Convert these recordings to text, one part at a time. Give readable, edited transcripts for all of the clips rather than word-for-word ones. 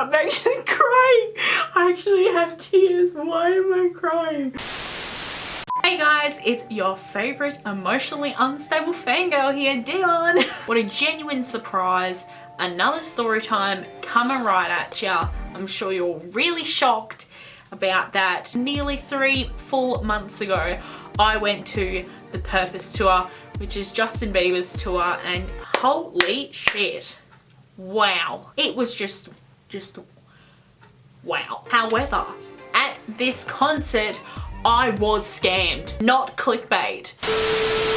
I'm actually crying. I actually have tears. Why am I crying? Hey guys, it's your favorite emotionally unstable fangirl here, Dion. What a genuine surprise. Another story time coming right at ya. I'm sure you're really shocked about that. Nearly 3 full months ago, I went to the Purpose tour, which is Justin Bieber's tour, and holy shit. Wow. It was just wow. However, at this concert, I was scammed, not clickbait.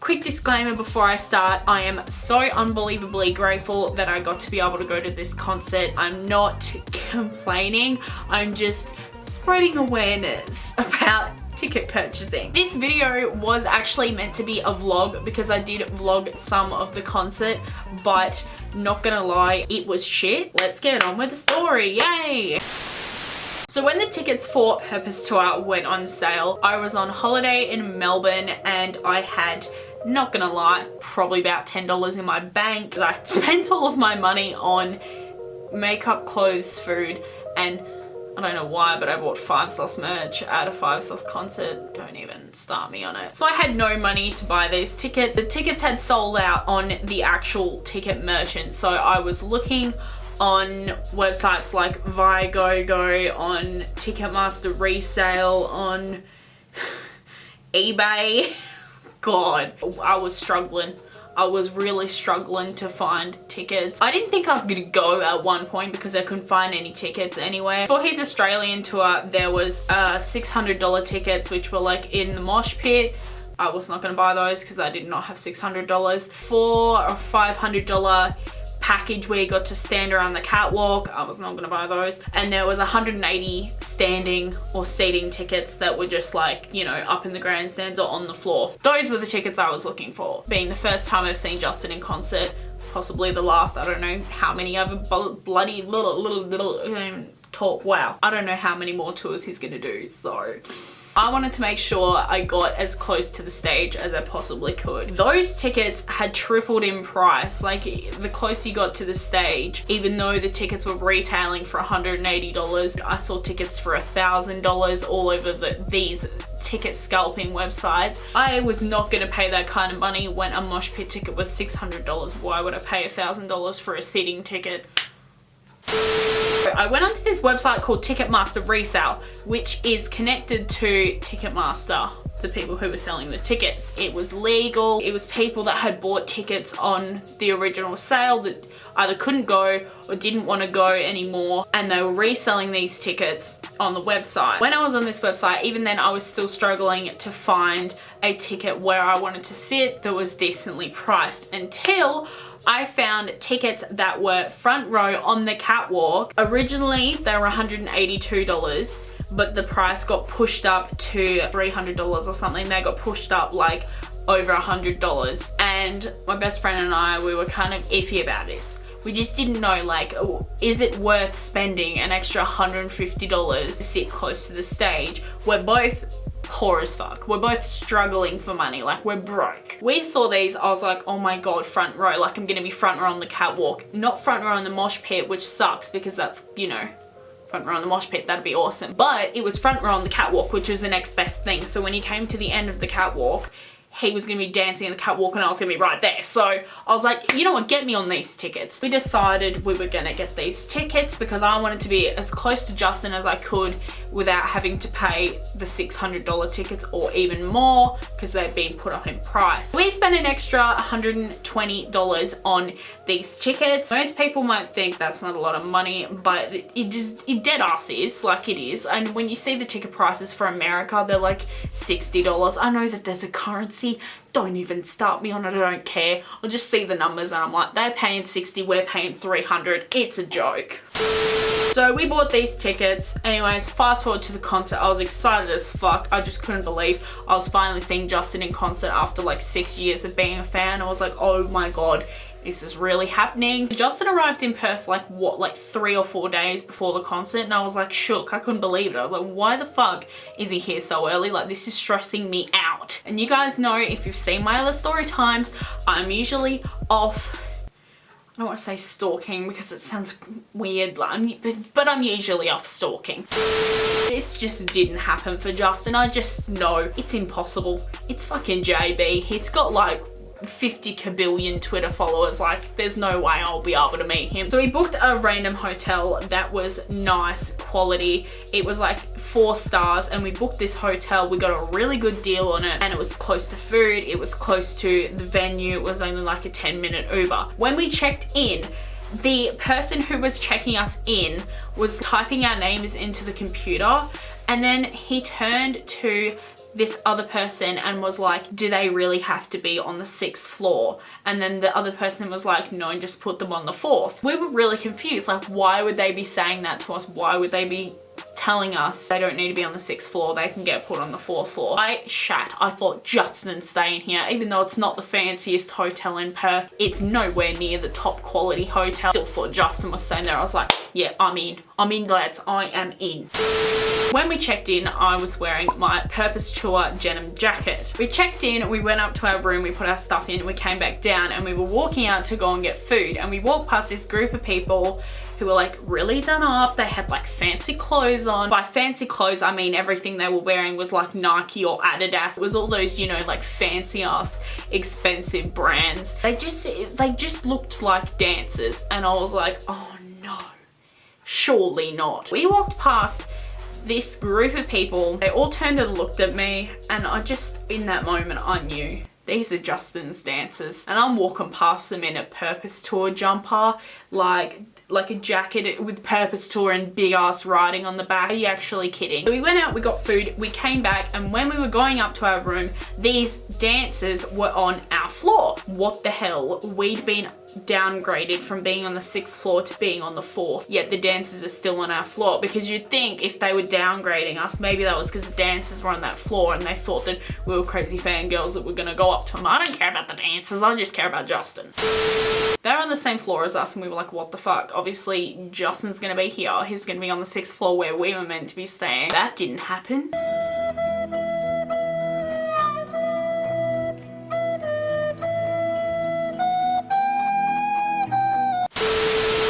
Quick disclaimer before I start, I am so unbelievably grateful that I got to be able to go to this concert. I'm not complaining, I'm just spreading awareness about ticket purchasing. This video was actually meant to be a vlog because I did vlog some of the concert, but not gonna lie, it was shit. Let's get on with the story, yay! So when the tickets for Purpose Tour went on sale, I was on holiday in Melbourne and I had, not gonna lie, probably about $10 in my bank. I spent all of my money on makeup, clothes, food, and I don't know why, but I bought 5 Sauce merch at a 5 Sauce concert. Don't even start me on it. So I had no money to buy these tickets. The tickets had sold out on the actual ticket merchant, so I was looking on websites like Viagogo, on Ticketmaster Resale, on eBay. God, I was struggling. I was really struggling to find tickets. I didn't think I was gonna go at one point because I couldn't find any tickets anyway. For his Australian tour, there was $600 tickets, which were like in the mosh pit. I was not gonna buy those because I did not have $600. For a $500 package where you got to stand around the catwalk, I was not gonna buy those. And there was 180 standing or seating tickets that were just like, you know, up in the grandstands or on the floor. Those were the tickets I was looking for. Being the first time I've seen Justin in concert, possibly the last, I don't know how many other bloody little talk. Wow, I don't know how many more tours he's gonna do, so I wanted to make sure I got as close to the stage as I possibly could. Those tickets had tripled in price. Like, the closer you got to the stage, even though the tickets were retailing for $180, I saw tickets for $1,000 all over these ticket scalping websites. I was not gonna pay that kind of money when a mosh pit ticket was $600. Why would I pay $1,000 for a seating ticket? I went onto this website called Ticketmaster Resale, which is connected to Ticketmaster, the people who were selling the tickets. It was legal. It was people that had bought tickets on the original sale that either couldn't go or didn't want to go anymore, and they were reselling these tickets on the website. When I was on this website, even then I was still struggling to find a ticket where I wanted to sit that was decently priced, until I found tickets that were front row on the catwalk. Originally they were $182, but the price got pushed up to $300 or something. They got pushed up like over $100, and my best friend and I, we were kind of iffy about this. We just didn't know, like, is it worth spending an extra $150 to sit close to the stage? We're both poor as fuck. We're both struggling for money, like we're broke. We saw these, I was like, oh my god, front row, like I'm gonna be front row on the catwalk, not front row on the mosh pit, which sucks because that's, you know, front row on the mosh pit, that'd be awesome. But it was front row on the catwalk, which was the next best thing. So when he came to the end of the catwalk, he was gonna be dancing in the catwalk and I was gonna be right there. So I was like, you know what, get me on these tickets. We decided we were gonna get these tickets because I wanted to be as close to Justin as I could without having to pay the $600 tickets or even more because they'd been put up in price. We spent an extra $120 on these tickets. Most people might think that's not a lot of money, but it dead ass is, like it is. And when you see the ticket prices for America, they're like $60. I know that there's a currency. Don't even start me on it, I don't care. I'll just see the numbers and I'm like, they're paying 60, we're paying 300. It's a joke. So we bought these tickets. Anyways, fast forward to the concert. I was excited as fuck. I just couldn't believe I was finally seeing Justin in concert after like 6 years of being a fan. I was like, oh my god, this is really happening. Justin arrived in Perth like what, like 3 or 4 days before the concert, and I was like shook. I couldn't believe it. I was like, why the fuck is he here so early? Like, this is stressing me out. And you guys know, if you've seen my other story times, I'm usually off don't want to say stalking because it sounds weird, like but I'm usually off stalking. This just didn't happen for Justin. I just know it's impossible. It's fucking JB. He's got like 50 kabillion Twitter followers. Like, there's no way I'll be able to meet him. So we booked a random hotel that was nice quality. It was like 4 stars, and we booked this hotel. We got a really good deal on it, and it was close to Food. It was close to the venue. It was only like a 10-minute Uber. When we checked in, the person who was checking us in was typing our names into the computer, and then he turned to this other person and was like, do they really have to be on the 6th floor? And then the other person was like, no, just put them on the 4th. We were really confused. Like, why would they be saying that to us? Why would they be telling us they don't need to be on the 6th floor, they can get put on the 4th floor? I thought Justin's staying here, even though it's not the fanciest hotel in Perth. It's nowhere near the top quality hotel. Still thought Justin was staying there. I was like, yeah, I'm in lads, I am in. When we checked in, I was wearing my Purpose Tour denim jacket. We checked in, we went up to our room, we put our stuff in, we came back down, and we were walking out to go and get food, and we walked past this group of people who were like really done up. They had like fancy clothes on. By fancy clothes, I mean everything they were wearing was like Nike or Adidas. It was all those, you know, like fancy ass expensive brands. They just looked like dancers, and I was like, oh no, surely not. We walked past this group of people. They all turned and looked at me, and I just, in that moment, I knew these are Justin's dancers. And I'm walking past them in a Purpose Tour jumper, like a jacket with Purpose Tour and big ass writing on the back. Are you actually kidding? So we went out, we got food, we came back, and when we were going up to our room, these dancers were on our floor. What the hell? We'd been downgraded from being on the 6th floor to being on the 4th, yet the dancers are still on our floor. Because you'd think if they were downgrading us, maybe that was because the dancers were on that floor and they thought that we were crazy fangirls that were gonna go up to them. I don't care about the dancers, I just care about Justin. They're on the same floor as us, and we were like, what the fuck? Obviously Justin's gonna be here, he's gonna be on the 6th floor where we were meant to be staying. That didn't happen.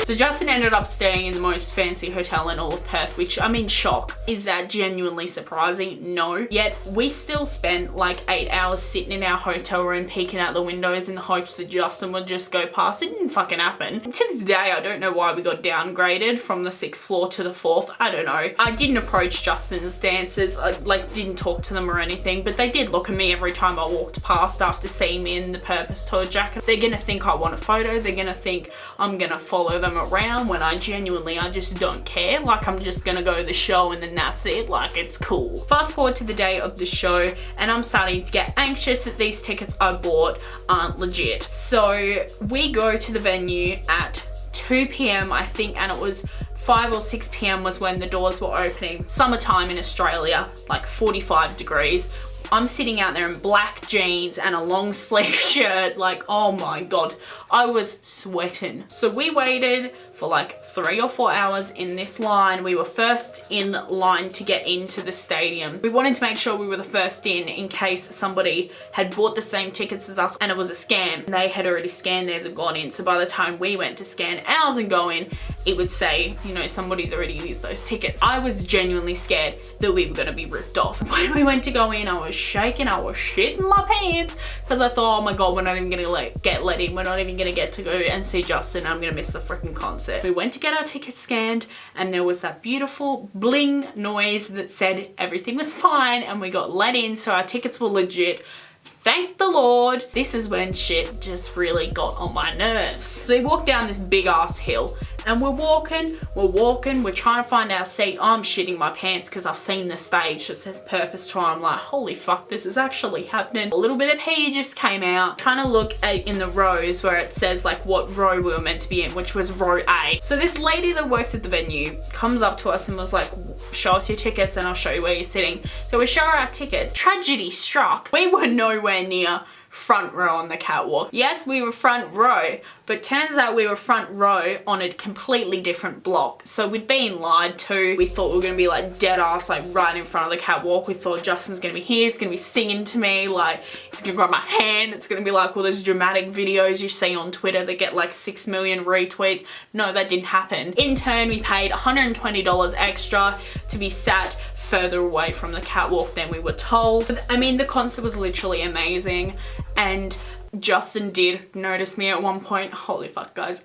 So Justin ended up staying in the most fancy hotel in all of Perth, which I'm in shock. Is that genuinely surprising? No. Yet we still spent like 8 hours sitting in our hotel room peeking out the windows in the hopes that Justin would just go past. It didn't fucking happen. And to this day, I don't know why we got downgraded from the 6th floor to the 4th. I don't know. I didn't approach Justin's dancers. I didn't talk to them or anything, but they did look at me every time I walked past after seeing me in the Purpose Tour jacket. They're gonna think I want a photo. They're gonna think I'm gonna follow them around when I just don't care. Like, I'm just gonna go to the show and then that's it. Like, it's cool. Fast forward to the day of the show, and I'm starting to get anxious that these tickets I bought aren't legit. So we go to the venue at 2 p.m. I think, and it was 5 or 6 p.m. was when the doors were opening. Summertime in Australia, like 45 degrees. I'm sitting out there in black jeans and a long sleeve shirt, like, oh my god, I was sweating. So we waited for like 3 or 4 hours in this line. We were first in line to get into the stadium. We wanted to make sure we were the first in case somebody had bought the same tickets as us and it was a scam. They had already scanned theirs and gone in, so by the time we went to scan ours and go in, it would say, you know, somebody's already used those tickets. I was genuinely scared that we were gonna be ripped off. When we went to go in, I was shaking, I was shitting my pants because I thought, oh my god, we're not even gonna get let in, we're not even gonna get to go and see Justin, I'm gonna miss the freaking concert. We went to get our tickets scanned, and there was that beautiful bling noise that said everything was fine, and we got let in, so our tickets were legit. Thank the Lord. This is when shit just really got on my nerves. So we walked down this big ass hill, and we're walking, we're trying to find our seat. I'm shitting my pants because I've seen the stage that says Purpose Tour. I'm like, holy fuck, this is actually happening. A little bit of pee just came out. Trying to look in the rows where it says like what row we were meant to be in, which was row A. So this lady that works at the venue comes up to us and was like, show us your tickets and I'll show you where you're sitting. So we show her our tickets. Tragedy struck. We were nowhere near front row on the catwalk. Yes, we were front row, but turns out we were front row on a completely different block. So we'd been lied to. We thought we were gonna be like dead ass, like right in front of the catwalk. We thought Justin's gonna be here, he's gonna be singing to me, like he's gonna grab my hand. It's gonna be like all those dramatic videos you see on Twitter that get like 6 million retweets. No, that didn't happen. In turn, we paid $120 extra to be sat further away from the catwalk than we were told. I mean, the concert was literally amazing, and Justin did notice me at one point. Holy fuck, guys.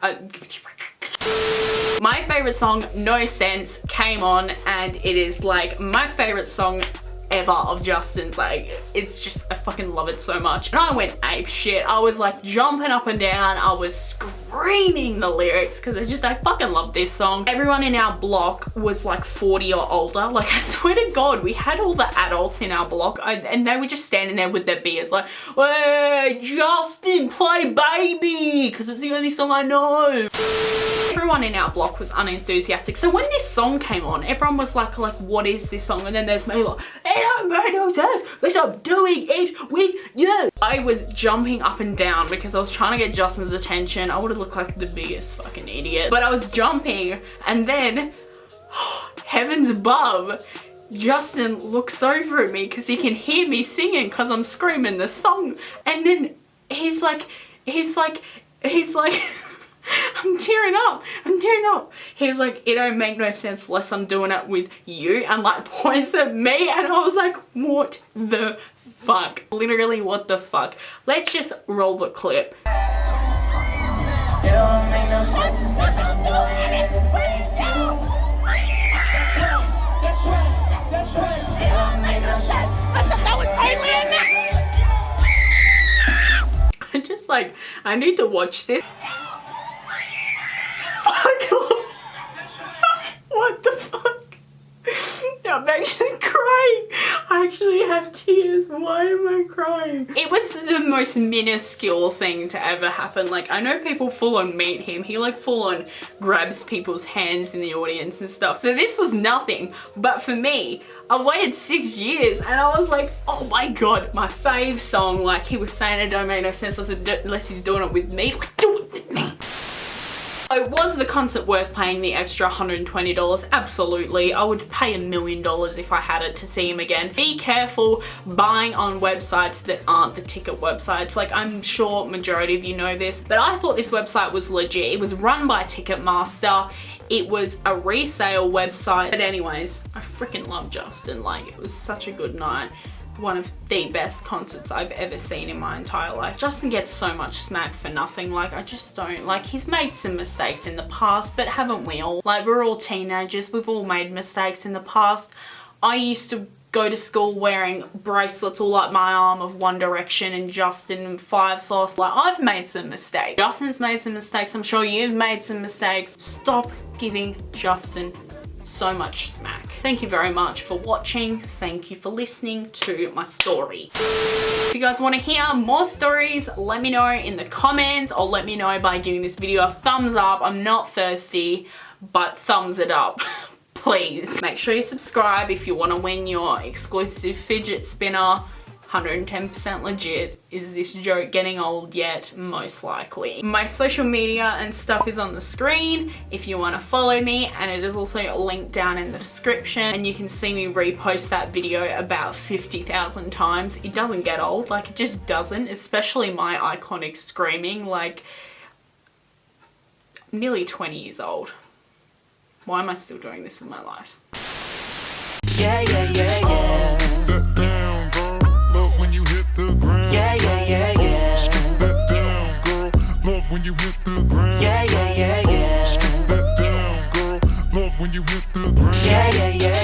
My favorite song, No Sense, came on, and it is like my favorite song ever of Justin's. Like, it's just, I fucking love it so much. And I went ape shit. I was like jumping up and down. I was screaming the lyrics because I fucking love this song. Everyone in our block was like 40 or older. Like, I swear to God, we had all the adults in our block, and they were just standing there with their beers like, hey, Justin, play Baby, because it's the only song I know. Everyone in our block was unenthusiastic. So when this song came on, everyone was like, what is this song? And then there's me like, it don't make no sense, because I'm doing it with you. I was jumping up and down because I was trying to get Justin's attention. I would have looked like the biggest fucking idiot. But I was jumping, and then, heavens above, Justin looks over at me because he can hear me singing because I'm screaming the song. And then he's like, I'm tearing up. He's like, it don't make no sense unless I'm doing it with you, and like points at me, and I was like, what the fuck? Literally, what the fuck? Let's just roll the clip. It don't make no sense unless I'm doing it with you. That's right. It don't make no sense. I just like, I need to watch this. What the fuck? I'm actually crying. I actually have tears. Why am I crying? It was the most minuscule thing to ever happen. Like, I know people full on meet him. He like full on grabs people's hands in the audience and stuff. So this was nothing. But for me, I've waited 6 years, and I was like, oh my God, my fave song. Like, he was saying it don't make no sense unless he's doing it with me. Like, do it with me. So was the concert worth paying the extra $120? Absolutely. I would pay $1 million if I had it to see him again. Be careful buying on websites that aren't the ticket websites. Like, I'm sure majority of you know this, but I thought this website was legit. It was run by Ticketmaster. It was a resale website. But anyways, I freaking love Justin. Like, it was such a good night. One of the best concerts I've ever seen in my entire life. Justin gets so much smack for nothing. Like, I just don't. Like, he's made some mistakes in the past, but haven't we all? Like, we're all teenagers. We've all made mistakes in the past. I used to go to school wearing bracelets all up my arm of One Direction and Justin and Five Sauce. Like, I've made some mistakes. Justin's made some mistakes. I'm sure you've made some mistakes. Stop giving Justin so much smack. Thank you very much for watching. Thank you for listening to my story. If you guys want to hear more stories, let me know in the comments, or let me know by giving this video a thumbs up. I'm not thirsty, but thumbs it up. Please. Make sure you subscribe if you want to win your exclusive fidget spinner. 110% legit. Is this joke getting old yet? Most likely. My social media and stuff is on the screen if you want to follow me, and it is also linked down in the description, and you can see me repost that video about 50,000 times. It doesn't get old, like, it just doesn't, especially my iconic screaming. Like, I'm nearly 20 years old. Why am I still doing this with my life? Yeah, yeah, yeah, yeah. That down, girl. Love when you hit the ground. Yeah, yeah, yeah, yeah. Strip that down, girl. Love when you hit the ground. Yeah, yeah, yeah, yeah. Strip that down, girl. Love when you hit the ground. Yeah, yeah, yeah.